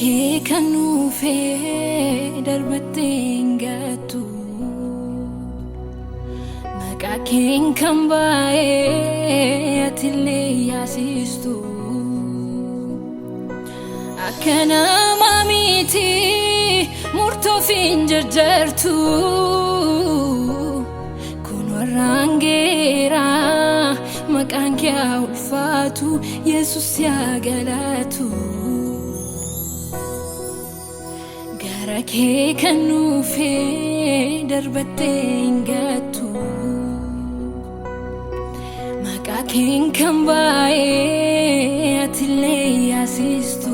kee kan nuufee darbattee ngattu maqaa keen kan baay'ee atillee yaasistu akka nama miti murtoof hin jarjartu kun warraan geera maqaan kee ulfaatu Yesus yaa galatu gara kee kan nuufee darbattee ngattu maqaa keen kan baay'ee atillee yaasistu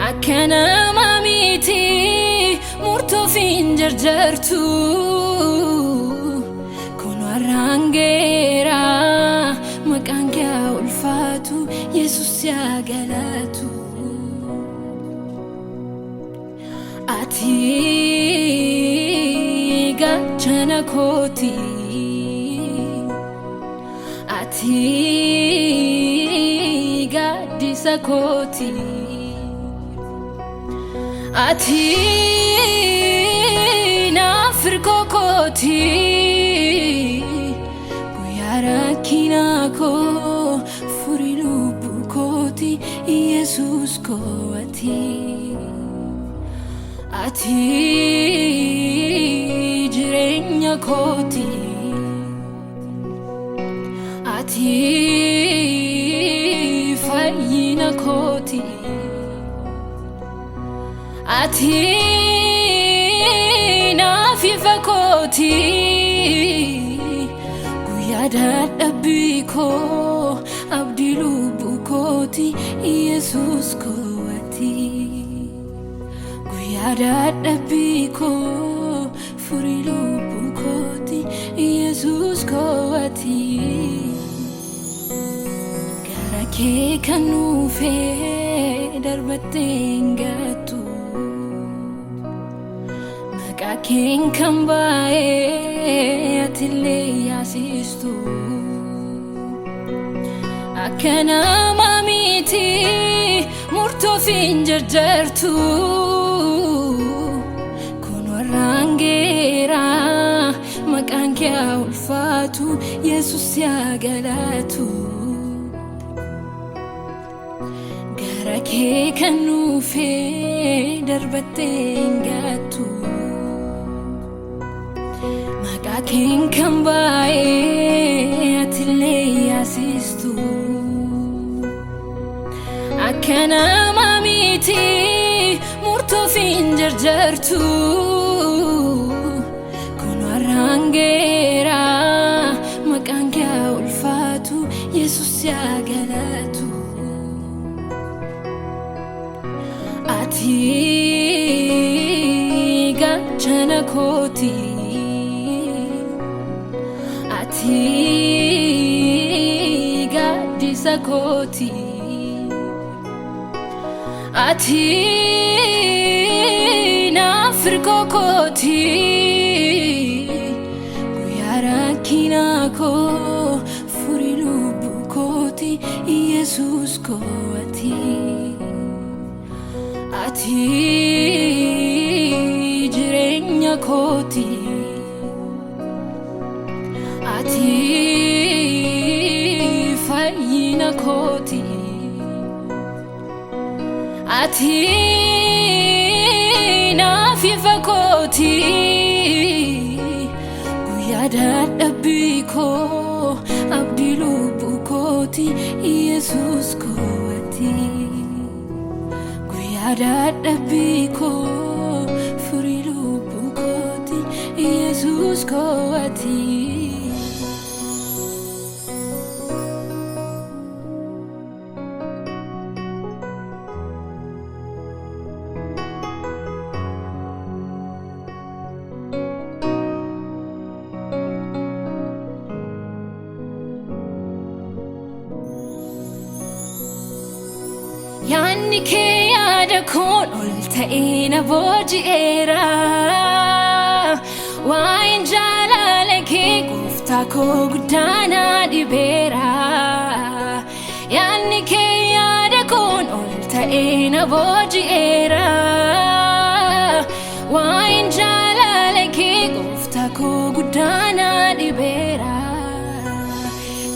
akka nama miti murtoof hin jarjartu kun warraan geera maqaan kee ulfaatu Yesus yaa galatu ati gaachana kooti ati gaaddisa kooti ati naafirkoo kooti guyyaa rakkinaa koo furii lubbuu kooti Yesus koo ati jireenya kooti ati fayyina kooti ati naafifa kooti guyyaa dadhabbii koo abdii lubbuu kooti Yesus koo guyyaa dadhabbii koo furii lubbuu kooti Yesus koo gara kee kan nuufee darbattee ngattu maqaa keen kan baay'ee atillee yaasistu akka nama miti murtoof hin jarjartu kun warraan geera maqaan kee ulfaatu Yesus yaa galatu gara kee kan nuufee darbattee ngattu maqaa keen kan baay'ee atillee yaasistu akka nama miti murtoof hin jarjartu kun warraan geera maqaan kee ulfaatu Yesus yaa galatu ati gaachana kooti ati gaaddisa kooti ati naafirkoo kooti guyyaa rakkinaa koo furii lubbuu kooti Yesus koo ati jireenya kooti ati fayyina kooti ati naafifa kooti guyyaa dadhabbii koo abdii lubbuu kooti Yesus koo guyyaa dadhabbii koo furii lubbuu kooti Yesus koo yaanni kee yaada koon ol ta'ee na booji'eera waa'een jaalala kee gooftaa koo guddaa na dhibeera yaanni kee yaada koon ol ta'ina boji'eera waan jaalala kee gooftaa koo guddaana dhibeera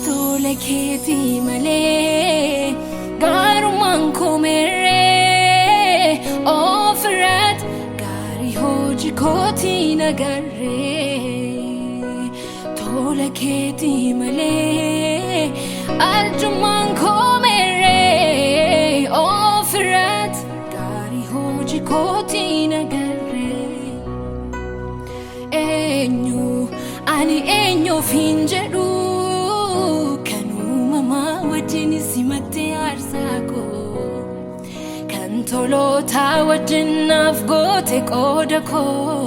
tole keetii malee gaarummaan koo merree ofirrat gaarii hojii kootii nagarree tole keetii malee arjummaan koo merree ofirrat gaarii hojii kootii nagarree ani eenyuufin jedhu kan uumamaa wajjin simattee aarsaa koo kan tolootaa wajjin naaf goote qooda koo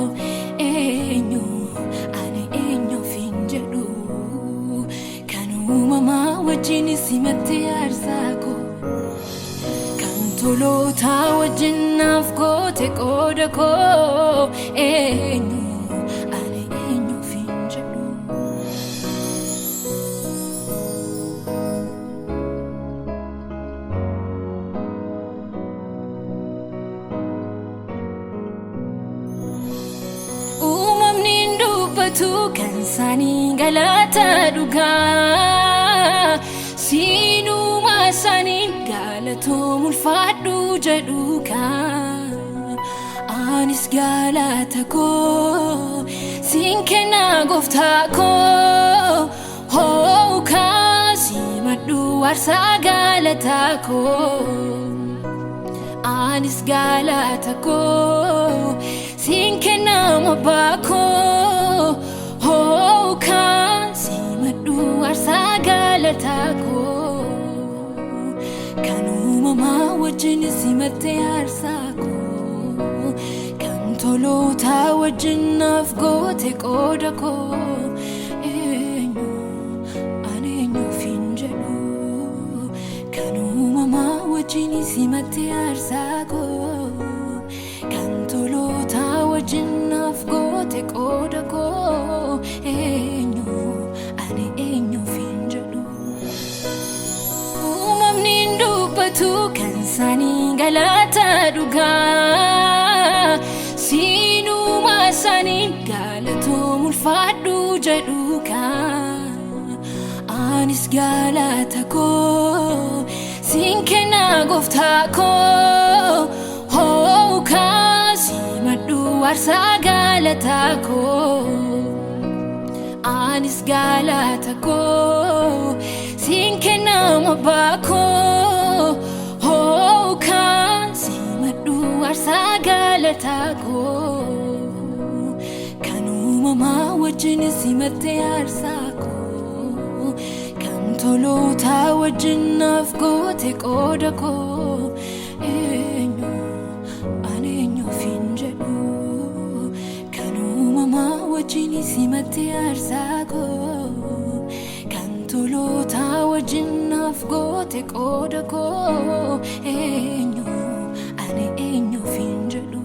ani eenyuufin jedhu kan uumamaa wajjin simattee aarsaa koo kan tolootaa wajjin naaf goote qooda koo tu kan sani galata dhugaa siinuma sani galato mulfaadhu jedhuka anis galata koo siin kenna gooftaa koo hooka simadhu aarsaa galata koo anis galata koo siin kenna abbaa koo hooka simadhu aarsaa galata koo kan uumamaa wajjin simattee aarsaa koo kan tolootaa wajjin naaf goote qooda koo ani eenyuufin jedhu kan uumamaa wajjin simattee aarsaa koo kan tolootaa wajjin naaf goote qooda koo ani eenyuufin jedhu uumamni hin dubbatu kan sani galata dhugaa siinuma sani galatoo mulfaadhu jedhuka anis galata koo siin kenna gooftaa koo hooka simadhu aarsaa galata koo anis galata koo siin kenna abbaa koo hooka simadhu aarsaa galata koo kan uumamaa wajjin simattee aarsaa koo kan tolootaa wajjin naaf goote qooda koo ani eenyuufin jedhu kan uumamaa wajjin simattee aarsaa koo kan tolootaa wajjin naaf goote qooda koo ani eenyuufin jedhu